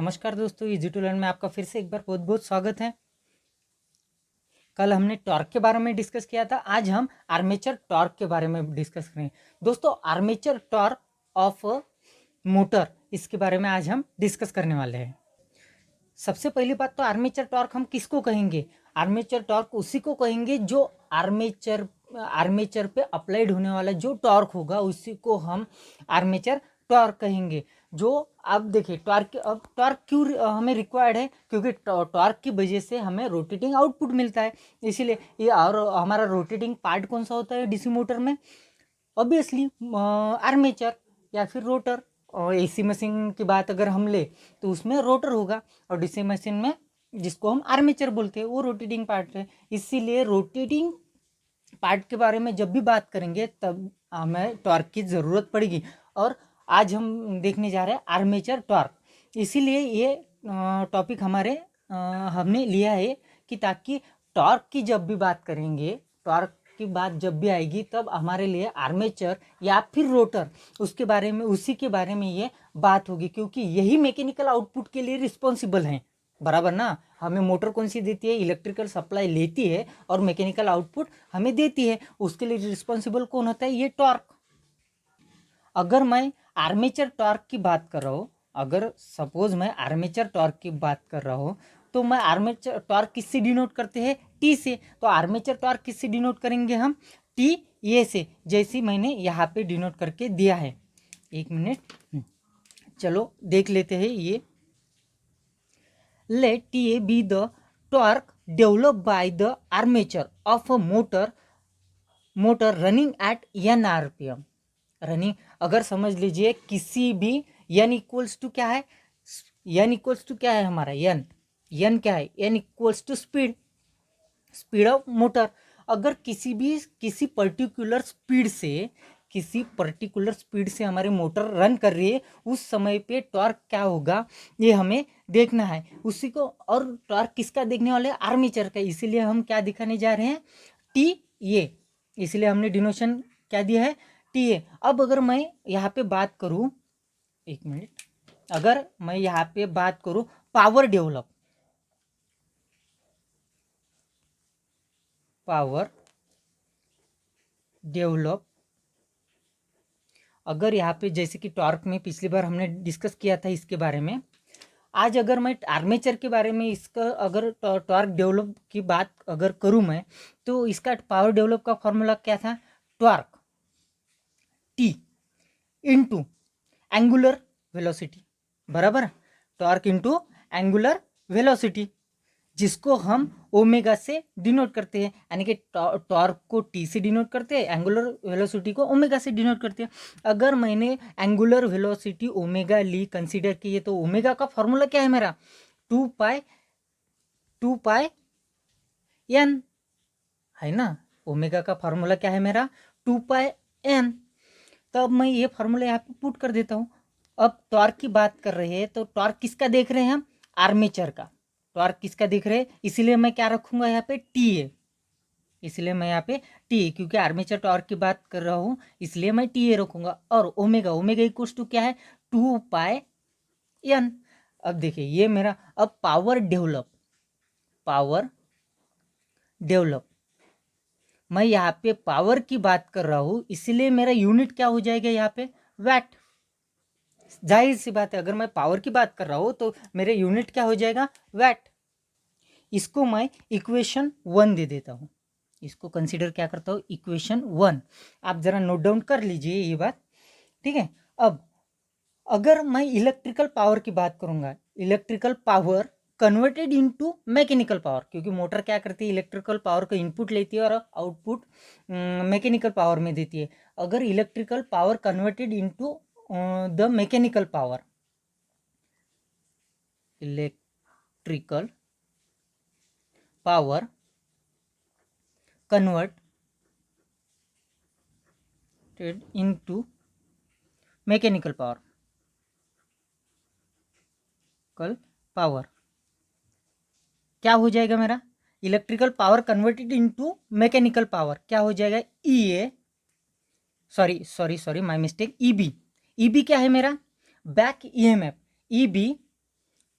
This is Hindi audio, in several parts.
नमस्कार दोस्तों, इजी टू लर्न में आपका फिर से एक बार बहुत बहुत स्वागत है। कल हमने टॉर्क के बारे में डिस्कस किया था, आज हम आर्मेचर टॉर्क के बारे में डिस्कस करेंगे। दोस्तों, आर्मेचर टॉर्क ऑफ मोटर, इसके बारे में आज हम डिस्कस करने वाले हैं। सबसे पहली बात तो आर्मेचर टॉर्क हम किसको कहेंगे? आर्मेचर टॉर्क उसी को कहेंगे जो आर्मेचर पे अप्लाइड होने वाला जो टॉर्क होगा उसी को हम आर्मेचर टॉर्क कहेंगे। जो अब देखिए अब टॉर्क क्यों हमें रिक्वायर्ड है, क्योंकि टॉर्क की वजह से हमें रोटेटिंग आउटपुट मिलता है। इसीलिए ये, और हमारा रोटेटिंग पार्ट कौन सा होता है डीसी मोटर में? ऑब्वियसली आर्मेचर या फिर रोटर। और एसी मशीन की बात अगर हम ले तो उसमें रोटर होगा, और डीसी मशीन में जिसको हम आर्मेचर बोलते हैं वो रोटेटिंग पार्ट है। इसीलिए रोटेटिंग पार्ट के बारे में जब भी बात करेंगे तब हमें टॉर्क की ज़रूरत पड़ेगी। और आज हम देखने जा रहे हैं आर्मेचर टॉर्क। इसीलिए ये टॉपिक हमने लिया है कि ताकि टॉर्क की जब भी बात करेंगे, टॉर्क की बात जब भी आएगी तब हमारे लिए आर्मेचर या फिर रोटर उसी के बारे में ये बात होगी, क्योंकि यही मैकेनिकल आउटपुट के लिए रिस्पॉन्सिबल हैं। बराबर ना? हमें मोटर कौन सी देती है? इलेक्ट्रिकल सप्लाई लेती है और मैकेनिकल आउटपुट हमें देती है। उसके लिए रिस्पॉन्सिबल कौन होता है? ये टॉर्क। अगर मैं आर्मेचर टॉर्क की बात कर रहा हूँ, अगर सपोज मैं आर्मेचर टॉर्क की बात कर रहा हूँ, तो मैं आर्मेचर टॉर्क किससे डिनोट करते हैं? टी से। तो आर्मेचर टॉर्क किससे डिनोट करेंगे हम? टी ए से, जैसी मैंने यहाँ पे डिनोट करके दिया है। एक मिनट, चलो देख लेते हैं ये। Let TA be the torque developed by the armature of a motor running at n rpm। Running, अगर समझ लीजिए किसी भी n इक्वल्स टू क्या है? हमारा n क्या है? n equals to speed of motor. अगर किसी पर्टिकुलर स्पीड से हमारी मोटर रन कर रही है, उस समय पे टॉर्क क्या होगा ये हमें देखना है उसी को। और टॉर्क किसका देखने वाले? आर्मेचर का। इसीलिए हम क्या दिखाने जा रहे हैं? T A. इसलिए हमने डिनोशन क्या दिया है? T A. अब अगर मैं यहाँ पे बात करूँ, एक मिनट, अगर मैं यहाँ पे बात करूँ पावर डेवलप, अगर यहाँ पे जैसे कि टॉर्क में पिछली बार हमने डिस्कस किया था इसके बारे में, आज अगर मैं आर्मेचर के बारे में इसका अगर टॉर्क डेवलप की बात अगर करूँ मैं, तो इसका पावर डेवलप का फॉर्मूला क्या था? Torque T into angular velocity. बराबर? टॉर्क इंटू एंगुलर वेलोसिटी, जिसको हम ओमेगा से डिनोट करते हैं, यानी कि टॉर्क को टी से डिनोट करते हैं, एंगुलर वेलोसिटी को ओमेगा से डिनोट करते हैं। अगर मैंने एंगुलर वेलोसिटी ओमेगा ली, कंसीडर की है, तो ओमेगा का फॉर्मूला क्या है मेरा? टू पाई एन है ना? ओमेगा का फॉर्मूला क्या है मेरा? 2πn। तब मैं ये फॉर्मूला यहाँ पे पुट कर देता हूँ। अब टॉर्क की बात कर रहे हैं तो टॉर्क किसका देख रहे हैं हम? आर्मेचर का। टॉर्क किसका दिख रहे हैं? इसलिए मैं क्या रखूंगा यहाँ पे? T A. इसलिए मैं यहाँ पे टी ए, क्योंकि आर्मेचर टॉर्क की बात कर रहा हूँ इसलिए मैं टी ए रखूंगा। और ओमेगा इक्वल्स टू क्या है? 2πn। अब देखिए ये मेरा, अब पावर डेवलप मैं यहाँ पे पावर की बात कर रहा हूँ, इसलिए मेरा यूनिट क्या हो जाएगा यहाँ पे? वैट। जाहिर सी बात है, अगर मैं पावर की बात कर रहा हूँ तो मेरे यूनिट क्या हो जाएगा? वैट। इसको मैं इक्वेशन 1 दे देता हूँ, इसको कंसीडर क्या करता हूँ? इक्वेशन 1। आप जरा नोट डाउन कर लीजिए ये बात, ठीक है? अब अगर मैं इलेक्ट्रिकल पावर की बात करूंगा, electrical power converted into mechanical power, क्योंकि मोटर क्या करती है? इलेक्ट्रिकल पावर का इनपुट लेती है और आउटपुट मैकेनिकल पावर में देती है। अगर electrical power converted into the mechanical power, electrical power converted into mechanical power क्या हो जाएगा मेरा? Electrical power converted into mechanical power क्या हो जाएगा? E A, sorry my mistake, EB. EB क्या है मेरा? Back EMF. ईबी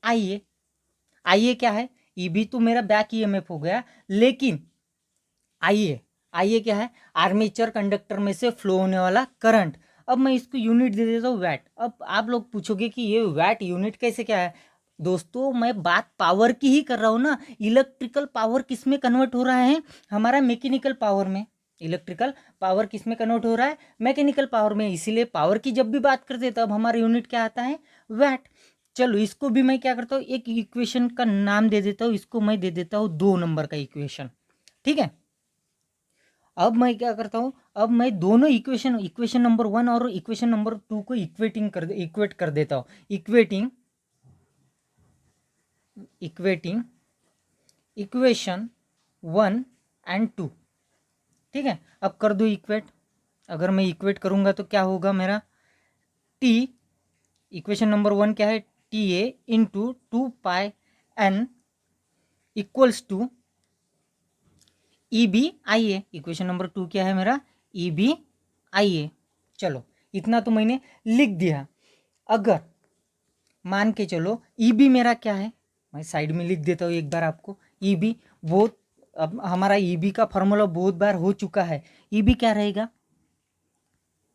IA क्या है, EB तो मेरा बैक EMF हो गया, लेकिन IA क्या है, आर्मेचर कंडक्टर में से फ्लो होने वाला करंट। अब मैं इसको यूनिट दे देता हूँ वैट। अब आप लोग पूछोगे कि ये वैट यूनिट कैसे क्या है, दोस्तों मैं बात पावर की ही कर रहा हूँ ना। इलेक्ट्रिकल पावर किस में कन्वर्ट हो रहा है, हमारा मैकेनिकल पावर में। इलेक्ट्रिकल पावर किस में कन्वर्ट हो रहा है, मैकेनिकल पावर में। इसीलिए पावर की जब भी बात करते हैं तब हमारा यूनिट क्या आता है, वैट। चलो इसको भी मैं क्या करता हूँ, एक इक्वेशन का नाम दे देता हूँ, इसको मैं दे देता हूँ 2 नंबर का इक्वेशन, ठीक है। अब मैं क्या करता हूँ, अब मैं दोनों इक्वेशन नंबर 1 और इक्वेशन नंबर 2 को इक्वेट कर देता हूँ। इक्वेटिंग इक्वेशन 1 एंड 2, ठीक है। अब कर दो इक्वेट। अगर मैं इक्वेट करूँगा तो क्या होगा मेरा, टी, इक्वेशन नंबर 1 क्या है, TA into 2πn equals to EBIA। Equation number 2 क्या है मेरा, EBIA। चलो इतना तो मैंने लिख दिया। अगर मान के चलो EB मेरा क्या है, मैं साइड में लिख देता हूँ एक बार आपको। EB बहुत, अब हमारा EB का फॉर्मूला बहुत बार हो चुका है। EB क्या रहेगा,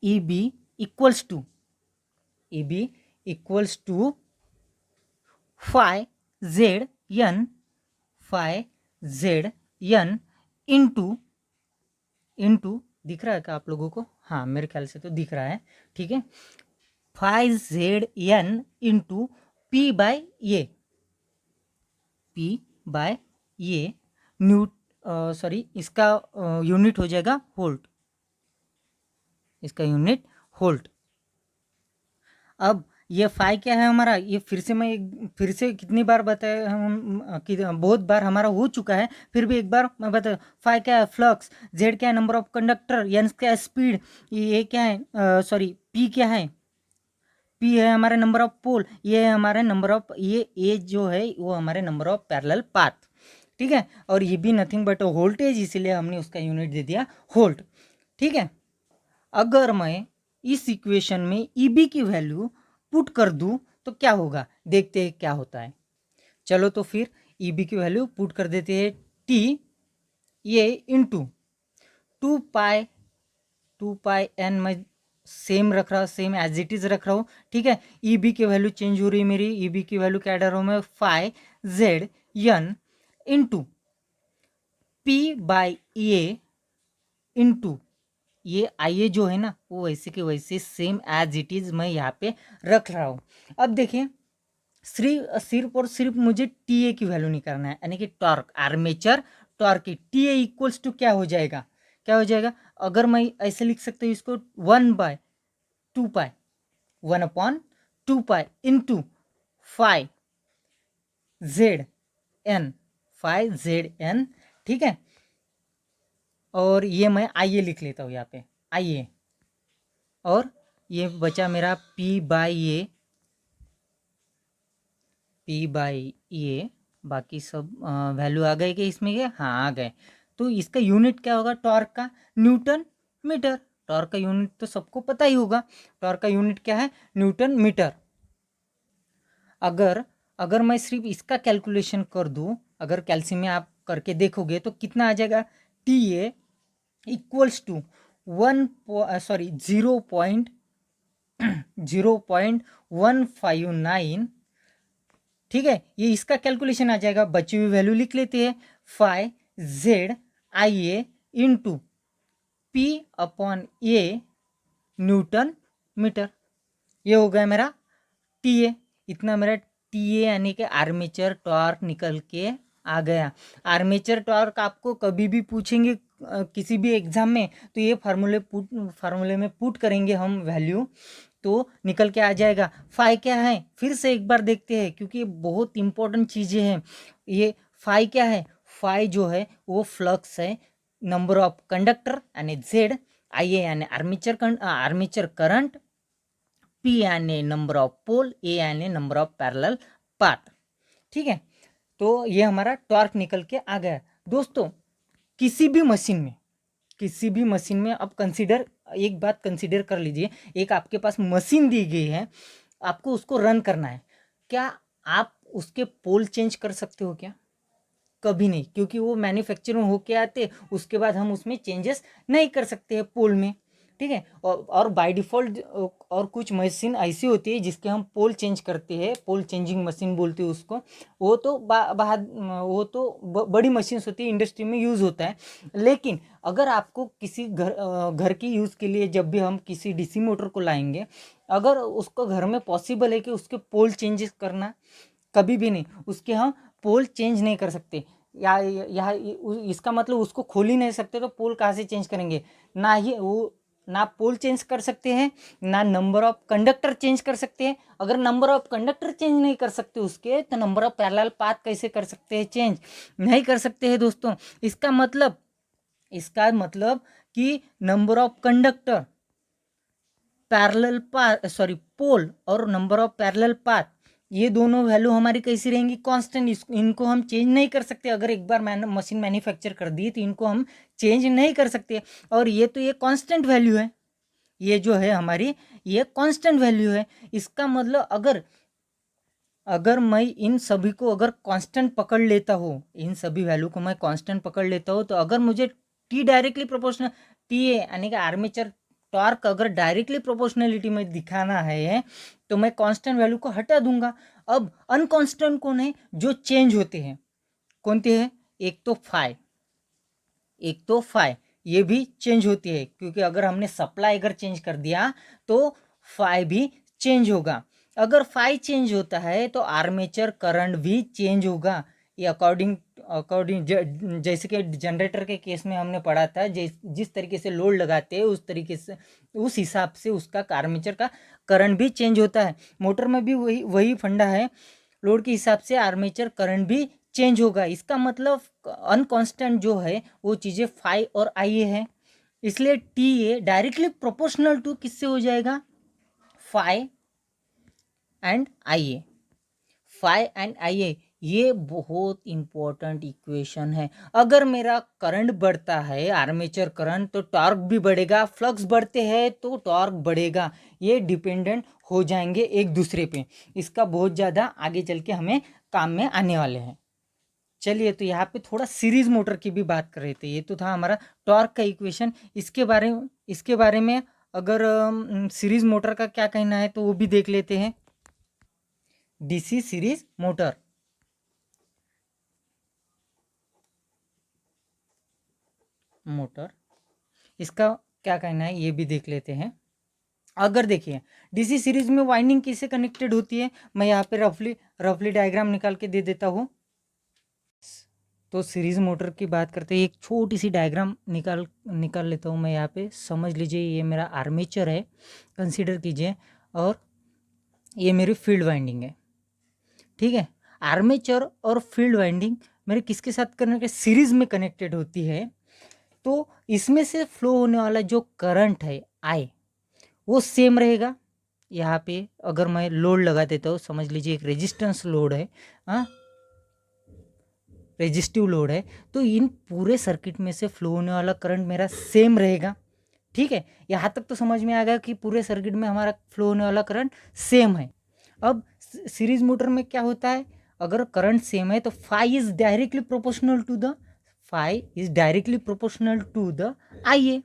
EB equals to phi Z N into दिख रहा है क्या आप लोगों को, हाँ मेरे ख्याल से तो दिख रहा है, ठीक है। Phi Z N into P/A sorry इसका यूनिट हो जाएगा वोल्ट, इसका यूनिट वोल्ट। अब ये फाई क्या है हमारा, ये फिर से कितनी बार बताया हम कि बहुत बार हमारा हो चुका है, फिर भी एक बार मैं बता। फाई क्या है, फ्लक्स। जेड क्या है, नंबर ऑफ कंडक्टर। एन क्या है, स्पीड। ये क्या है, सॉरी पी क्या है, पी है हमारे नंबर ऑफ पोल। ये है हमारे नंबर ऑफ, ये जो है वो हमारे नंबर ऑफ पैरेलल पाथ, ठीक है। और ये भी नथिंग बट वोल्टेज, इसीलिए हमने उसका यूनिट दे दिया वोल्ट, ठीक है। अगर मैं इस इक्वेशन में EB की वैल्यू पुट कर दूं तो क्या होगा, देखते हैं क्या होता है। चलो तो फिर EB की वैल्यू पुट कर देते हैं, T ये इंटू 2πn मैं सेम रख रहा हूँ, सेम एज इट इज रख रहा हूँ, ठीक है। EB की वैल्यू चेंज हो रही है मेरी, EB की वैल्यू क्या डाल रहा हूँ मैं, phi Z N into P/A into ये IA जो है ना वो वैसे के वैसे सेम एज इट इज मैं यहाँ पे रख रहा हूँ। अब देखिए सिर्फ और सिर्फ मुझे TA की वैल्यू निकालना है, यानी कि टॉर्क, आर्मेचर टॉर्क की। TA इक्वल्स टू क्या हो जाएगा, क्या हो जाएगा, अगर मैं ऐसे लिख सकता हूँ इसको 1/2π 1/2π इंटू फाई जेड एन, ठीक है। और ये मैं IA लिख लेता हूँ यहाँ पे, IA। और ये बचा मेरा P/A बाकी सब वैल्यू आ गए कि इसमें, क्या, हाँ आ गए। तो इसका यूनिट क्या होगा टॉर्क का, न्यूटन मीटर। टॉर्क का यूनिट तो सबको पता ही होगा, टॉर्क का यूनिट क्या है, न्यूटन मीटर। अगर अगर मैं सिर्फ इसका कैलकुलेशन कर दूं, अगर कैल्शियम में आप करके देखोगे तो कितना आ जाएगा, TA इक्वल्स टू 0.159, ठीक है। ये इसका कैलकुलेशन आ जाएगा, बची हुई वैल्यू लिख लेते हैं, phi ZIA into P/A newton metre. ये हो गया मेरा TA। इतना मेरा TA यानी कि आर्मेचर टॉर्क निकल के आ गया। आर्मेचर टॉर्क आपको कभी भी पूछेंगे किसी भी एग्जाम में, तो ये फार्मूले में पुट करेंगे हम वैल्यू, तो निकल के आ जाएगा। फाई क्या है, फिर से एक बार देखते हैं क्योंकि ये बहुत इंपॉर्टेंट चीज़ें हैं। ये फाई क्या है, फाई जो है वो फ्लक्स है, नंबर ऑफ कंडक्टर यानी जेड, IA यानी आर्मेचर करंट, P यानी नंबर ऑफ पोल, A यानी नंबर ऑफ पैरेलल पाथ, ठीक है। तो ये हमारा टॉर्क निकल के आ गया। दोस्तों किसी भी मशीन में अब एक बात कंसीडर कर लीजिए, एक आपके पास मशीन दी गई है, आपको उसको रन करना है। क्या आप उसके पोल चेंज कर सकते हो क्या? कभी नहीं, क्योंकि वो मैन्युफैक्चरिंग होके आते, उसके बाद हम उसमें चेंजेस नहीं कर सकते हैं पोल में, ठीक है। और बाय डिफ़ॉल्ट और कुछ मशीन ऐसी होती है जिसके हम पोल चेंज करते हैं, पोल चेंजिंग मशीन बोलते हैं उसको। वो तो वो तो बड़ी मशीन्स होती है, इंडस्ट्री में यूज़ होता है। लेकिन अगर आपको किसी घर की यूज़ के लिए जब भी हम किसी डीसी मोटर को लाएंगे, अगर उसको घर में पॉसिबल है कि उसके पोल चेंजेस करना, कभी भी नहीं, उसके हम पोल चेंज नहीं कर सकते। या इसका मतलब उसको खोल ही नहीं सकते, तो पोल कहाँ से चेंज करेंगे? ना ही वो, ना पोल चेंज कर सकते हैं, ना नंबर ऑफ कंडक्टर चेंज कर सकते हैं। अगर नंबर ऑफ कंडक्टर चेंज नहीं कर सकते उसके, तो नंबर ऑफ पैरेलल पाथ कैसे कर सकते हैं चेंज? नहीं कर सकते हैं दोस्तों। इसका मतलब कि number of conductor, parallel path, sorry pole, और नंबर ऑफ पैरेलल पाथ, ये दोनों वैल्यू हमारी कैसी रहेंगी? कांस्टेंट। इनको हम चेंज नहीं कर सकते। अगर एक बार मशीन मैन्युफैक्चर कर दी तो इनको हम चेंज नहीं कर सकते। और ये कांस्टेंट वैल्यू है, ये जो है हमारी, ये कांस्टेंट वैल्यू है। इसका मतलब अगर अगर मैं इन सभी को अगर कांस्टेंट पकड़ लेता हूँ, इन सभी वैल्यू को मैं कांस्टेंट पकड़ लेता हूँ, तो अगर मुझे T directly proportional, T A यानी कि आर्मेचर टॉर्क अगर डायरेक्टली प्रोपोर्शनलिटी में दिखाना है, तो मैं कांस्टेंट वैल्यू को हटा दूंगा। अब अनकांस्टेंट कौन है जो चेंज होते हैं? कौन से हैं? एक तो फाई, ये भी चेंज होती है, क्योंकि अगर हमने सप्लाई अगर चेंज कर दिया तो फाई भी चेंज होगा। अगर फाई चेंज होता है तो आर्मेचर करंट भी चेंज होगा। ये अकॉर्डिंग अकॉर्डिंग जैसे कि जनरेटर के केस में हमने पढ़ा था, जिस तरीके से लोड लगाते हैं उस तरीके से, उस हिसाब से उसका आर्मेचर का करंट भी चेंज होता है। मोटर में भी वही वही फंडा है, लोड के हिसाब से आर्मेचर करंट भी चेंज होगा। इसका मतलब अनकांस्टेंट जो है वो चीज़ें फाई और आई ए है, इसलिए T A directly proportional to किससे हो जाएगा? Phi and I A. Phi and I A, ये बहुत इंपॉर्टेंट इक्वेशन है। अगर मेरा करंट बढ़ता है, आर्मेचर करंट, तो टॉर्क भी बढ़ेगा, फ्लक्स बढ़ते हैं तो टॉर्क बढ़ेगा। ये डिपेंडेंट हो जाएंगे एक दूसरे पे। इसका बहुत ज़्यादा आगे चल के हमें काम में आने वाले हैं। चलिए, तो यहाँ पे थोड़ा सीरीज मोटर की भी बात कर रहे थे। ये तो था हमारा टॉर्क का इक्वेशन। इसके बारे में अगर सीरीज मोटर का क्या कहना है तो वो भी देख लेते हैं। डीसी सीरीज मोटर इसका क्या कहना है ये भी देख लेते हैं। अगर देखिए, डीसी सीरीज में वाइंडिंग किससे कनेक्टेड होती है, मैं यहाँ पे रफली डायग्राम निकाल के दे देता हूँ। तो सीरीज मोटर की बात करते हैं, एक छोटी सी डायग्राम निकाल लेता हूँ मैं यहाँ पे। समझ लीजिए, ये मेरा आर्मेचर है, कंसीडर कीजिए, और ये मेरी फील्ड वाइंडिंग है, ठीक है। आर्मेचर और फील्ड वाइंडिंग मेरे किसके साथ कनेक्टेड? सीरीज में कनेक्टेड होती है। तो इसमें से फ्लो होने वाला जो करंट है आई, वो सेम रहेगा। यहाँ पे अगर मैं लोड लगा देता हूँ, समझ लीजिए एक रेजिस्टेंस लोड है, हाँ, रेजिस्टिव लोड है, तो इन पूरे सर्किट में से फ्लो होने वाला करंट मेरा सेम रहेगा, ठीक है। यहाँ तक तो समझ में आ गया कि पूरे सर्किट में हमारा फ्लो होने वाला करंट सेम है। अब सीरीज मोटर में क्या होता है, अगर करंट सेम है तो phi is directly proportional to the I A,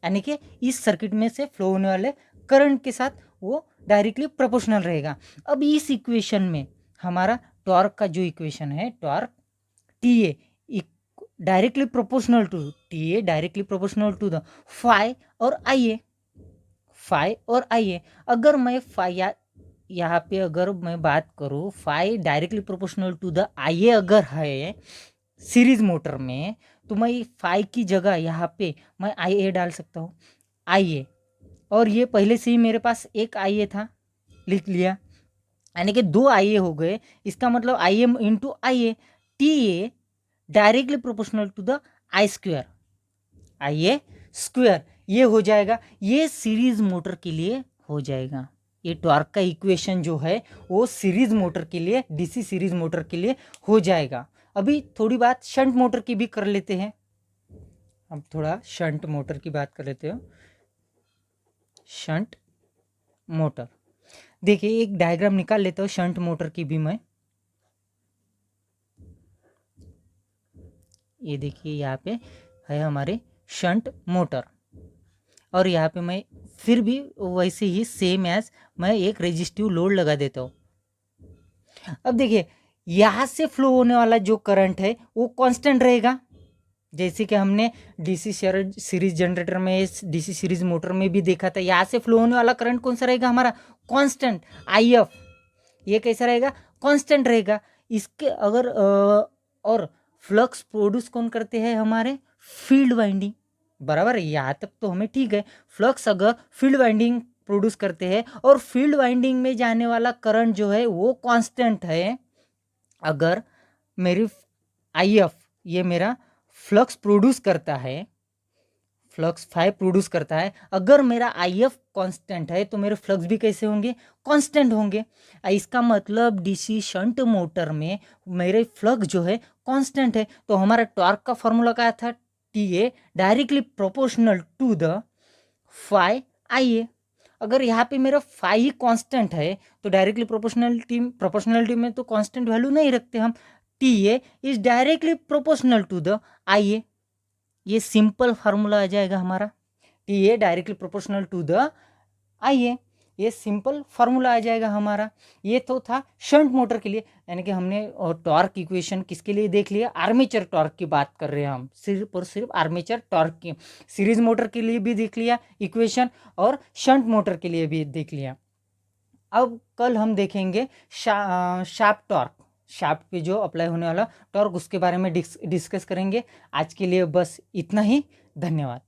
यानी कि इस सर्किट में से फ्लो होने वाले करंट के साथ वो डायरेक्टली प्रोपोर्शनल रहेगा। अब इस इक्वेशन में हमारा टॉर्क का जो इक्वेशन है, torque T A directly proportional to the phi और आई ए। अगर मैं फाई यहाँ पे अगर मैं बात करूँ, phi directly proportional to the I A अगर है सीरीज मोटर में, तो मैं फाई की जगह यहाँ पे मैं आई ए डाल सकता हूँ, आई ए। और ये पहले से ही मेरे पास एक आई ए था, लिख लिया, यानी कि दो आई ए हो गए। इसका मतलब I M into I A, T A directly proportional to the I A square, ये हो जाएगा। ये सीरीज मोटर के लिए हो जाएगा। ये टॉर्क का इक्वेशन जो है वो सीरीज मोटर के लिए, डीसी सीरीज मोटर के लिए हो जाएगा। अभी थोड़ी बात शंट मोटर की भी कर लेते हैं। अब थोड़ा शंट मोटर की बात कर लेते हो। शंट मोटर, देखिए एक डायग्राम निकाल लेता हूँ शंट मोटर की भी मैं। ये देखिए यहाँ पे है हमारे शंट मोटर, और यहाँ पे मैं फिर भी वैसे ही सेम एज मैं एक रेजिस्टिव लोड लगा देता हूँ। अब देखिए यहाँ से फ्लो होने वाला जो करंट है वो कांस्टेंट रहेगा, जैसे कि हमने डीसी सीरीज जनरेटर में, डीसी सीरीज मोटर में भी देखा था। यहाँ से फ्लो होने वाला करंट कौन सा रहेगा हमारा, कांस्टेंट IF। ये कैसा रहेगा, कांस्टेंट रहेगा। इसके अगर और फ्लक्स प्रोड्यूस कौन करते हैं, हमारे फील्ड वाइंडिंग, बराबर है। यहाँ तक तो हमें ठीक है। फ्लक्स अगर फील्ड वाइंडिंग प्रोड्यूस करते हैं और फील्ड वाइंडिंग में जाने वाला करंट जो है वो कांस्टेंट है, अगर मेरी IF ये मेरा फ्लक्स प्रोड्यूस करता है, फ्लक्स 5 प्रोड्यूस करता है, अगर मेरा IF कांस्टेंट है तो मेरे फ्लक्स भी कैसे होंगे, कांस्टेंट होंगे। इसका मतलब डीसी शंट मोटर में मेरे फ्लक्स जो है कांस्टेंट है। तो हमारा टॉर्क का फॉर्मूला क्या था, TA directly proportional to the phi IA। अगर यहाँ पे मेरा फाई ही कांस्टेंट है तो डायरेक्टली प्रोपोर्शनलिटी में तो कांस्टेंट वैल्यू नहीं रखते हम। TA is directly proportional to the IA। ये सिंपल फार्मूला आ जाएगा हमारा, TA directly proportional to the IA। ये सिंपल फार्मूला आ जाएगा हमारा। ये तो था शंट मोटर के लिए, यानी कि हमने टॉर्क इक्वेशन किसके लिए देख लिया, आर्मेचर टॉर्क की बात कर रहे हैं हम, सिर्फ और सिर्फ आर्मेचर टॉर्क की। सीरीज मोटर के लिए भी देख लिया इक्वेशन, और शंट मोटर के लिए भी देख लिया। अब कल हम देखेंगे शाफ्ट टॉर्क, शाफ्ट पे जो अप्लाई होने वाला टॉर्क, उसके बारे में डिस्कस करेंगे। आज के लिए बस इतना ही, धन्यवाद।